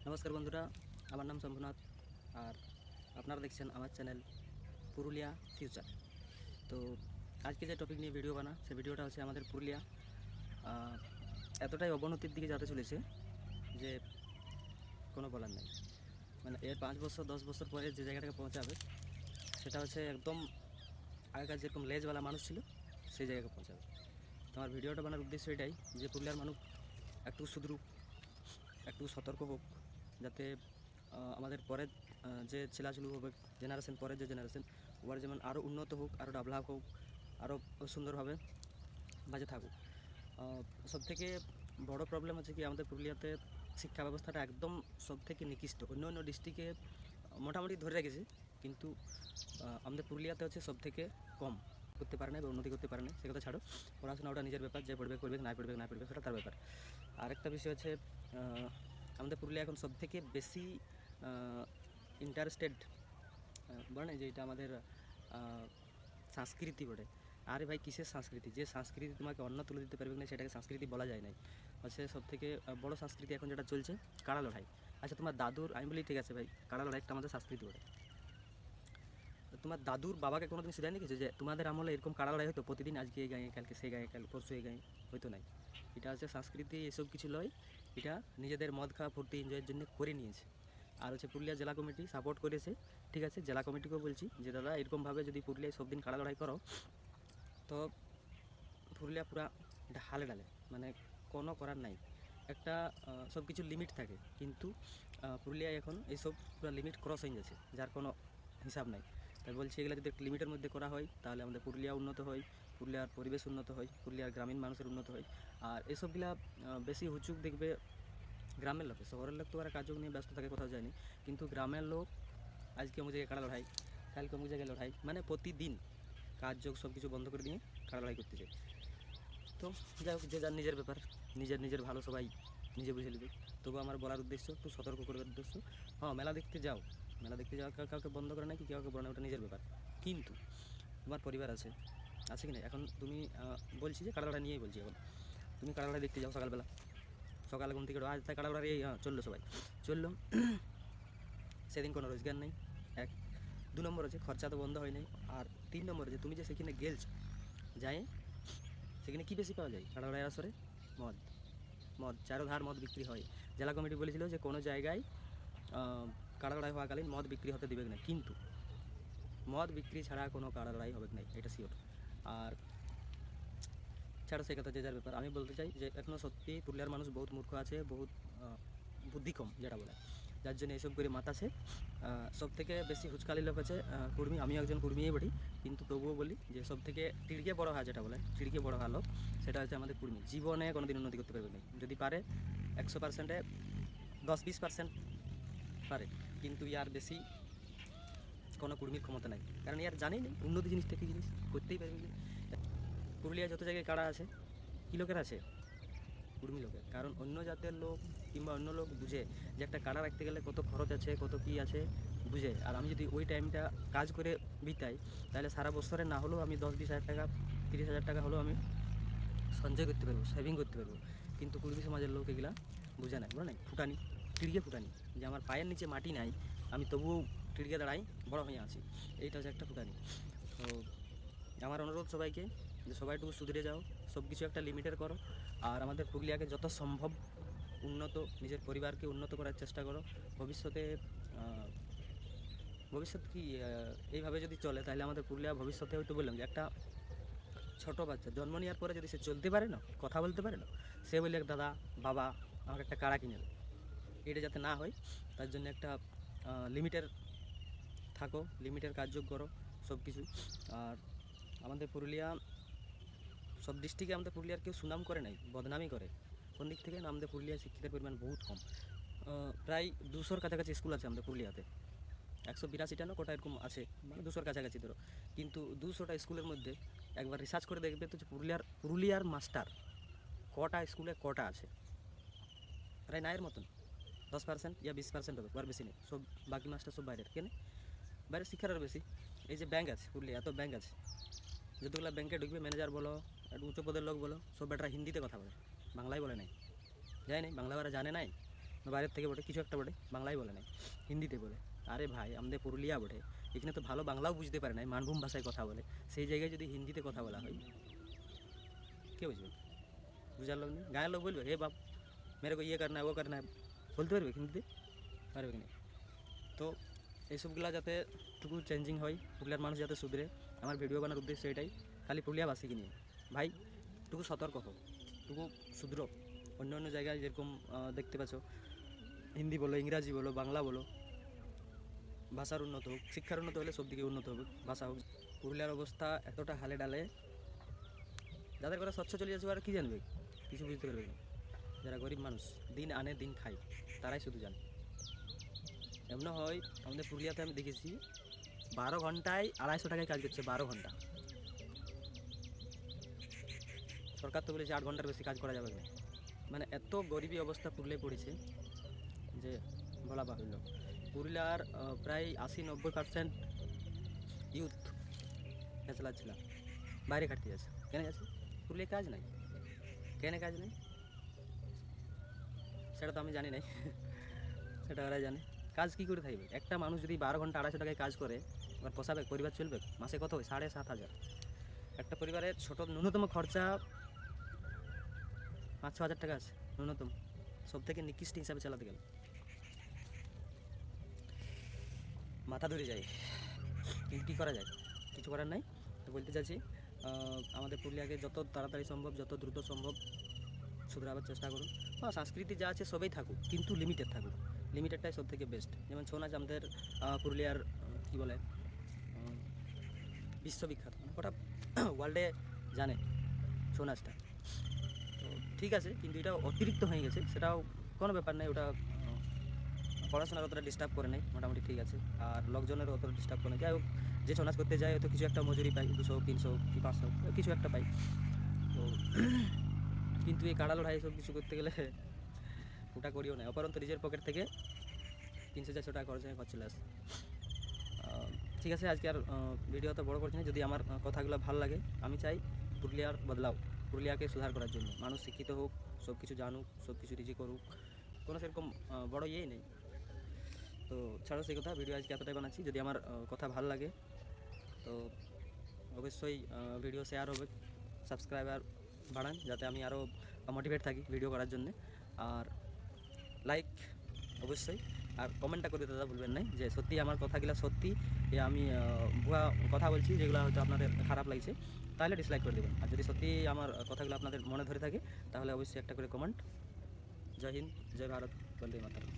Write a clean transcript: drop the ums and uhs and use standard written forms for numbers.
নমস্কার বন্ধুরা, আমার নাম শম্ভুনাথ আর আপনারা দেখছেন আমার চ্যানেল পুরুলিয়া ফিউচার। তো আজকে যে টপিক নিয়ে ভিডিও বানা সেই ভিডিওটা হচ্ছে আমাদের পুরুলিয়া এতটাই অবনতির দিকে যেতে চলেছে যে কোনো বলার নেই। মানে এর 5 বছর 10 বছর পরে যে জায়গাটাকে পৌঁছাবে সেটা হচ্ছে একদম আগেকার যেরকম লেজওয়ালা মানুষ ছিল সেই জায়গাকে পৌঁছাবে। তোমার ভিডিওটা বানার উদ্দেশ্য এটাই যে পুরুলিয়ার মানুষ একটু সুদরুপ, একটু সতর্ক হোক, যাতে আমাদের পরের যে ছেলাছুলু হবে, জেনারেশন পরের যে জেনারেশন ওর যেমন আরও উন্নত হোক, আরও ডেভেলপ হোক, আরও সুন্দরভাবে বাজে থাকুক। সবথেকে বড় প্রবলেম হচ্ছে কি আমাদের পুরুলিয়াতে শিক্ষা ব্যবস্থাটা একদম সবথেকে নিকৃষ্ট। অন্য অন্য ডিস্ট্রিক্টে মোটামুটি ধরে রেখেছে, কিন্তু আমাদের পুরুলিয়াতে হচ্ছে সবথেকে কম করতে পারে না বা উন্নতি করতে পারে না। সে কথা ছাড়ো, পড়াশোনা ওটা নিজের ব্যাপার, যে পড়বে করবে, না পড়বে সেটা তার ব্যাপার। আরেকটা বিষয় হচ্ছে আমাদের পুরুলিয়া এখন সবথেকে বেশি ইন্টারেস্টেড বলে না যে এটা আমাদের সংস্কৃতি বটে। আরে ভাই, কিসের সংস্কৃতি? যে সংস্কৃতি তোমাকে অন্য তুলে দিতে পারবে না সেটাকে সংস্কৃতি বলা যায় না। হচ্ছে সবথেকে বড় সংস্কৃতি এখন যেটা চলছে কাড়া লড়াই। আচ্ছা, তোমার দাদুর, আমি বলি ঠিক আছে ভাই, কাড়া লড়াই একটা আমাদের সংস্কৃতি বটে। তোমার দাদুর বাবাকে কোনোদিন শিখায় দেখেছো যে তোমাদের আমলে এরকম কাড়া লড়াই হতো প্রতিদিন, আজকে এই গায়ে কালকে সেই গায়ে, কাল পরশু এই গায়ে? হয়তো নাই। এটা হচ্ছে সংস্কৃতি, এসব কিছু নয়। এটা নিজেদের মদ খাওয়া ফুর্তি এনজয়ের জন্য করে নিয়েছে। আর হচ্ছে পুরুলিয়া জেলা কমিটি সাপোর্ট করেছে, ঠিক আছে। জেলা কমিটিকেও বলছি যে দাদা, এরকমভাবে যদি পুরুলিয়ায় সব দিন কাড়া লড়াই করো তো পুরুলিয়া পুরা হালে ডালে, মানে কোনো করার নাই। একটা সব কিছু লিমিট থাকে, কিন্তু পুরুলিয়ায় এখন এইসব পুরো লিমিট ক্রস হয়ে যাচ্ছে, যার কোনো হিসাব নাই। তাই বলছি, এগুলো যদি লিমিটের মধ্যে করা হয় তাহলে আমাদের পুরুলিয়া উন্নত হয়, পুরুলিয়ার পরিবেশ উন্নত হয়, পুরুলিয়ার গ্রামীণ মানুষের উন্নত হয়। আর এসবগুলা বেশি হুচুক দেখবে গ্রামের লোকে। শহরের লোক তো আর কাজ নিয়ে ব্যস্ত থাকে, কোথাও যায়নি। কিন্তু গ্রামের লোক আজকে অমুক জায়গায় কাড়া লড়াই, কালকে অমুক জায়গায় লড়াই, মানে প্রতিদিন কাজ যোগ সব কিছু বন্ধ করে দিয়ে কাড়া লড়াই করতে চাই। তো যাই হোক, যে যার নিজের ব্যাপার, নিজের নিজের ভালো সবাই নিজে বুঝে নেবে। তবু আমার বলার উদ্দেশ্য, একটু সতর্ক করবার উদ্দেশ্য। হ্যাঁ, মেলা দেখতে যাও, মেলা দেখতে যাওয়া কাউকে বন্ধ করে না, কি কাউকে বলে না, ওটা নিজের ব্যাপার। কিন্তু তোমার পরিবার আছে, আছে কি না? এখন তুমি বলছি যে কাড়ালড়া নিয়েই বলছি। এখন তুমি কাড়ালড়া দেখতে যাও সকালবেলা, সকালে ঘুম থেকে আজ তাই কাড়ালড়া এই চললো, সবাই চললো, সেদিন কোনো রোজগার নেই। এক, 2 নম্বর হচ্ছে খরচা তো বন্ধ হয় নাই। আর 3 নম্বর যে তুমি যে সেখানে গেলছো, যাই সেখানে কী বেশি পাওয়া যায় কাড়ালড়াইয়ের আসরে? মদ। মদ চারোধার মদ বিক্রি হয়। জেলা কমিটি বলেছিল যে কোনো জায়গায় কাড়া লড়াই হওয়াকালীন মদ বিক্রি হতে দিবে না, কিন্তু মদ বিক্রি ছাড়া কোনো কাড়া লড়াই হবে না, এটা শিওর। আর ছাড়া সে কথা যে যার ব্যাপার। আমি বলতে চাই যে এখনও সত্যি পুরুলিয়ার মানুষ বহুত মূর্খ আছে, বহুত বুদ্ধি কম যেটা বলে, যার জন্য এসব করে মাতাছে। সব থেকে বেশি হুচকালি লোক আছে কুর্মী। আমিও একজন কুর্মীই বলি, কিন্তু তবুও বলি যে সব থেকে টিড়কে বড় হয় যেটা বলে, টিড়কে বড় হয় লোক, সেটা হচ্ছে আমাদের কুর্মী। জীবনে কোনো দিন উন্নতি করতে পারবে না। যদি পারে 100%-এ 10-20% পারে, কিন্তু ইয়ার বেশি কোনো কুর্মীর ক্ষমতা নাই। কারণ ইয়ার জানেই নেই উন্নতি জিনিসটা কী জিনিস, করতেই পারবে না। পুরুলিয়া যত জায়গায় কাড়া আছে, কী লোকের আছে? কুর্মী লোকের। কারণ অন্য জাতের লোক কিংবা অন্য লোক বুঝে যে একটা কাড়া রাখতে গেলে কত খরচ আছে, কত কী আছে, বুঝে। আর আমি যদি ওই টাইমটা কাজ করে বিতাই, তাহলে সারা বছরে না হলেও আমি 10-20 হাজার টাকা, 30,000 টাকা হলেও আমি সঞ্চয় করতে পারবো, সেভিং করতে পারবো। কিন্তু কুর্মী সমাজের লোক এগুলা বুঝে না, বুঝে নাই। ফুটানি, টিড়িয়ে ফুটানি, যে আমার পায়ের নিচে মাটি নাই, আমি তবুও টিড়িয়ে দাঁড়াই, বড় হয়ে আছি। এইটা হচ্ছে একটা ফুটানি। তো আমার অনুরোধ সবাইকে যে সবাই একটু সুধরে যাও, সব কিছু একটা লিমিটের করো। আর আমাদের পুরুলিয়াকে যত সম্ভব উন্নত, নিজের পরিবারকে উন্নত করার চেষ্টা করো। ভবিষ্যতে ভবিষ্যৎ কি এইভাবে যদি চলে, তাহলে আমাদের পুরুলিয়া ভবিষ্যতে হয়তো বললাম যে একটা ছোট বাচ্চা জন্ম নেওয়ার পরে যদি সে চলতে পারে না, কথা বলতে পারে না, সে বললে দাদা, বাবা, আমাকে একটা কাড়া কিনে দেবে। এটা যাতে না হয় তার জন্য একটা লিমিটের থাকো, লিমিটের কার্যক করো সব কিছুই। আর আমাদের পুরুলিয়া সব ডিস্ট্রিক্টে, আমাদের পুরুলিয়ার কেউ সুনাম করে নাই, বদনামই করে। কোন দিক থেকে না, আমাদের পুরুলিয়ায় শিক্ষিতের পরিমাণ বহুত কম। প্রায় 200-র কাছাকাছি স্কুল আছে আমাদের পুরুলিয়াতে, 182টা না কোটা এরকম আছে, মানে 200-র কাছাকাছি ধরো। কিন্তু 200টা স্কুলের মধ্যে একবার রিসার্চ করে দেখবে তো যে পুরুলিয়ার মাস্টার কটা স্কুলে কটা আছে? প্রায় নায়ের মতন, 10% ইয়া 20% হবে, আর বেশি নেই। সব বাকি মাস্টার সব বাইরের। কেন? বাইরের শিক্ষার আর বেশি। এই যে ব্যাংক আছে পুরুলিয়া, এত ব্যাংক আছে, যতগুলো ব্যাংকে ঢুকবে ম্যানেজার বলো, উচ্চ পদের লোক বলো, সব বেটারা হিন্দিতে কথা বলে, বাংলায় বলে নাই। যায় নাই, বাংলা ওরা জানে নাই। বাইরের থেকে বটে, কিছু একটা বটে, বাংলায় বলে নাই, হিন্দিতে বলে। আরে ভাই আমাদের পুরুলিয়া বটে, এখানে তো ভালো বাংলাও বুঝতে পারে না, মানভূম ভাষায় কথা বলে, সেই জায়গায় যদি হিন্দিতে কথা বলা হয় কে বুঝবে? বুঝার লোক নেই, গায়ের লোক বলবে হে বাপ মেরে কো ইয়ে করনা है वो करना है, বলতে পারবে হিন্দিতে? পারবে কি না? তো এইসবগুলা যাতে টুকু চেঞ্জিং হয়, পুরুলিয়ার মানুষ যাতে সুধরে, আমার ভিডিও বানার উদ্দেশ্য এটাই, খালি পুরুলিয়াবাসীকে নিয়ে। ভাই টুকু সতর্ক হো, টুকু শুধরো। অন্য অন্য জায়গায় যেরকম দেখতে পাচ্ছ, হিন্দি বলো, ইংরাজি বলো, বাংলা বলো, ভাষার উন্নত হোক, শিক্ষার উন্নত হলে সব দিকে উন্নত হবে, ভাষা হোক। পুরুলিয়ার অবস্থা এতটা হালে ডালে, যাদের ঘরে স্বচ্ছ চলে যাচ্ছে আর কি জানবে, কিছু বুঝতে পারবে না। যারা গরিব মানুষ দিন আনে দিন খায়, তারাই শুধু জানে। এমন হয় আমাদের পুরুলিয়াতে আমি দেখেছি 12 ঘন্টায় 250 টাকায় কাজ করছে, 12 ঘন্টা। সরকার তো বলেছে 8 ঘন্টার বেশি কাজ করা যাবে না। মানে এত গরিবী অবস্থা পুরুলিয়ায় পড়েছে যে বলা বাহুল্য। পুরুলিয়ার প্রায় 80-90% ইউথ ব্যাচেলার ছিল, বাইরে খাটতে যাচ্ছে। কেন যাচ্ছে? পুরুলিয়ায় কাজ নাই। কেন কাজ নেই সেটা তো আমি জানি নাই সেটা ওরা জানে। কাজ কী করে থাকবে? একটা মানুষ যদি 12 ঘন্টা 250 টাকায় কাজ করে, এবার পোষাবে? পরিবার চলবে? মাসে কত হয়? 7,500। একটা পরিবারের ছোট ন্যূনতম খরচা 5-6 হাজার টাকা আছে ন্যূনতম, সব থেকে নিকৃষ্ট হিসাবে চালাতে গেলে মাথা ধরে যায়। কিন্তু কী করা যায়? কিছু করার নাই। তো বলতে চাচ্ছি আমাদের পুরুলিয়াকে যত তাড়াতাড়ি সম্ভব, যত দ্রুত সম্ভব শুধরাবার চেষ্টা করুন। হ্যাঁ, সংস্কৃতি যা আছে সবই থাকুক, কিন্তু লিমিটেড থাকুক। লিমিটেডটাই সব থেকে বেস্ট। যেমন ছৌ নাচ আমাদের পুরুলিয়ার কী বলে বিশ্ববিখ্যাত, ওটা ওয়ার্ল্ডে জানে ছৌ নাচটা। তো ঠিক আছে, কিন্তু এটা অতিরিক্ত হয়ে গেছে, সেটাও কোনো ব্যাপার নেই। ওটা পড়াশোনার অতটা ডিস্টার্ব করে নেই, মোটামুটি ঠিক আছে। আর লোকজনেরও অতটা ডিস্টার্ব করে নেই। যাই হোক, যে ছৌ নাচ করতে যায় হয়তো কিছু একটা মজুরি পাই, 200, 300 কি 500 কিছু একটা পাই। তো কিন্তু এই কাড়া লড়াই সব কিছু করতে গেলে ওটা করিও না, অপরন্ত নিজের পকেট থেকে 300-400 টাকা খরচ হয়ে চলে আসে। ঠিক আছে, আজকে আর ভিডিও তো বড় করছি না। যদি আমার কথাগুলো ভালো লাগে, আমি চাই পুরুলিয়ার বদলাও, পুরুলিয়াকে সুধার করার জন্য। মানুষ শিক্ষিত হোক, সব কিছু জানুক, সব কিছু নিজে করুক, কোনো সেরকম বড় ইয়েই নেই। তো ছাড়ো সেই কথা, ভিডিও আজকে এতটাই বানাচ্ছি। যদি আমার কথা ভালো লাগে তো অবশ্যই ভিডিও শেয়ার হবে, সাবস্ক্রাইবার বাড়ান যাতে আমি আরও মোটিভেট থাকি ভিডিও করার জন্য। আর লাইক অবশ্যই, আর কমেন্টটা করে দাদা ভুলবেন না যে সত্যি আমার কথাগুলো সত্যি, আমি ভুয়া কথা বলছি যেগুলো হয়তো আপনাদের খারাপ লাগছে, তাহলে ডিসলাইক করে দেবেন। আর যদি সত্যি আমার কথাগুলো আপনাদের মনে ধরে থাকে তাহলে অবশ্যই একটা করে কমেন্ট। জয় হিন্দ, জয় ভারত, বন্দে মাতরম।